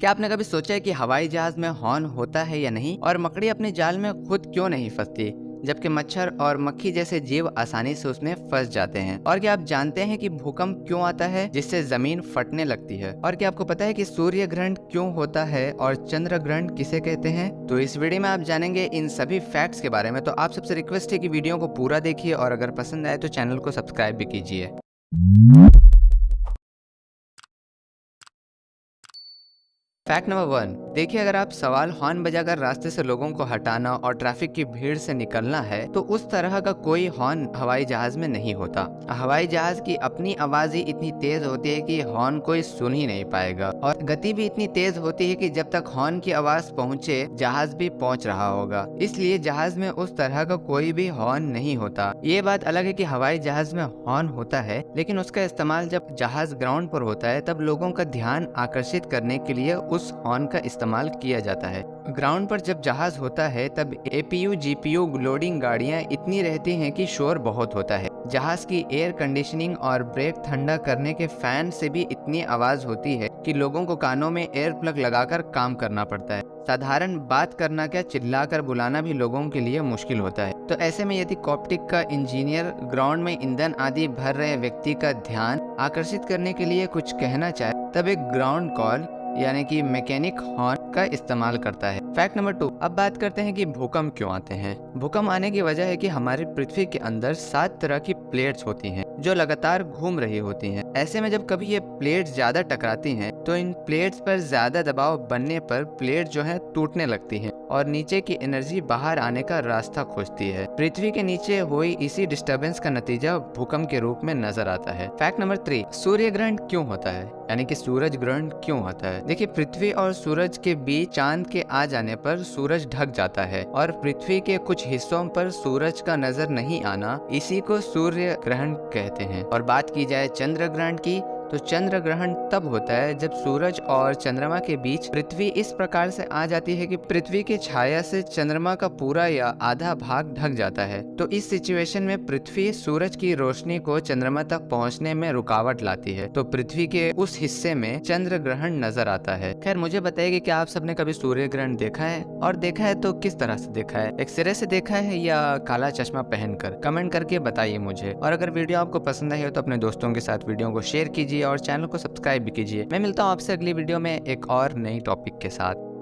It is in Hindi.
क्या आपने कभी सोचा है कि हवाई जहाज में हॉर्न होता है या नहीं, और मकड़ी अपने जाल में खुद क्यों नहीं फंसती, जबकि मच्छर और मक्खी जैसे जीव आसानी से उसमें फंस जाते हैं? और क्या आप जानते हैं कि भूकंप क्यों आता है जिससे जमीन फटने लगती है? और क्या आपको पता है कि सूर्य ग्रहण क्यों होता है और चंद्र ग्रहण किसे कहते हैं? तो इस वीडियो में आप जानेंगे इन सभी फैक्ट्स के बारे में। तो आप सबसे रिक्वेस्ट है कि वीडियो को पूरा देखिए, और अगर पसंद आए तो चैनल को सब्सक्राइब भी कीजिए। Fact number 1। देखिए, अगर आप सवाल हॉर्न बजाकर रास्ते से लोगों को हटाना और ट्रैफिक की भीड़ से निकलना है, तो उस तरह का कोई हॉर्न हवाई जहाज में नहीं होता। हवाई जहाज की अपनी आवाज ही इतनी तेज होती है कि हॉर्न कोई सुन ही नहीं पाएगा, और गति भी इतनी तेज होती है कि जब तक हॉर्न की आवाज पहुंचे जहाज भी पहुंच रहा होगा। इसलिए जहाज में उस तरह का कोई भी हॉर्न नहीं होता। ये बात अलग है कि हवाई जहाज में हॉर्न होता है, लेकिन उसका इस्तेमाल जब जहाज ग्राउंड पर होता है तब लोगों का ध्यान आकर्षित करने के लिए उस हॉर्न का इस्तेमाल किया जाता है। ग्राउंड पर जब जहाज होता है तब एपीयू जीपीयू लोडिंग गाड़ियां इतनी रहती हैं कि शोर बहुत होता है। जहाज की एयर कंडीशनिंग और ब्रेक ठंडा करने के फैन से भी इतनी आवाज होती है कि लोगों को कानों में एयर प्लग लगाकर काम करना पड़ता है। साधारण बात करना क्या, चिल्लाकर बुलाना भी लोगों के लिए मुश्किल होता है। तो ऐसे में यदि कॉप्टिक का इंजीनियर ग्राउंड में ईंधन आदि भर रहे व्यक्ति का ध्यान आकर्षित करने के लिए कुछ कहना चाहे, तब एक ग्राउंड कॉल यानी कि मैकेनिक हॉर्न का इस्तेमाल करता है। Fact number 2। अब बात करते हैं कि भूकंप क्यों आते हैं। भूकंप आने की वजह है कि हमारी पृथ्वी के अंदर 7 तरह की प्लेट्स होती हैं जो लगातार घूम रही होती हैं। ऐसे में जब कभी ये प्लेट्स ज्यादा टकराती हैं तो इन प्लेट्स पर ज्यादा दबाव बनने पर प्लेट जो है टूटने लगती हैं और नीचे की एनर्जी बाहर आने का रास्ता खोजती है। पृथ्वी के नीचे हुई इसी डिस्टरबेंस का नतीजा भूकंप के रूप में नजर आता है। Fact number 3। सूर्य ग्रहण क्यों होता है, यानी कि सूरज ग्रहण क्यों होता है। देखिए, पृथ्वी और सूरज के बीच चांद के आ जाने पर सूरज ढक जाता है और पृथ्वी के कुछ हिस्सों पर सूरज का नजर नहीं आना, इसी को सूर्य ग्रहण कहते हैं। और बात की जाए चंद्र ग्रहण की, तो चंद्र ग्रहण तब होता है जब सूरज और चंद्रमा के बीच पृथ्वी इस प्रकार से आ जाती है कि पृथ्वी की छाया से चंद्रमा का पूरा या आधा भाग ढक जाता है। तो इस सिचुएशन में पृथ्वी सूरज की रोशनी को चंद्रमा तक पहुंचने में रुकावट लाती है, तो पृथ्वी के उस हिस्से में चंद्र ग्रहण नजर आता है। खैर, मुझे बताइए कि क्या आप सबने कभी सूर्य ग्रहण देखा है, और देखा है तो किस तरह से देखा है, एक सिरे से देखा है या काला चश्मा पहनकर? कमेंट करके बताइए मुझे। और अगर वीडियो आपको पसंद आई हो तो अपने दोस्तों के साथ वीडियो को शेयर कीजिए और चैनल को सब्सक्राइब भी कीजिए। मैं मिलता हूँ आपसे अगली वीडियो में एक और नई टॉपिक के साथ।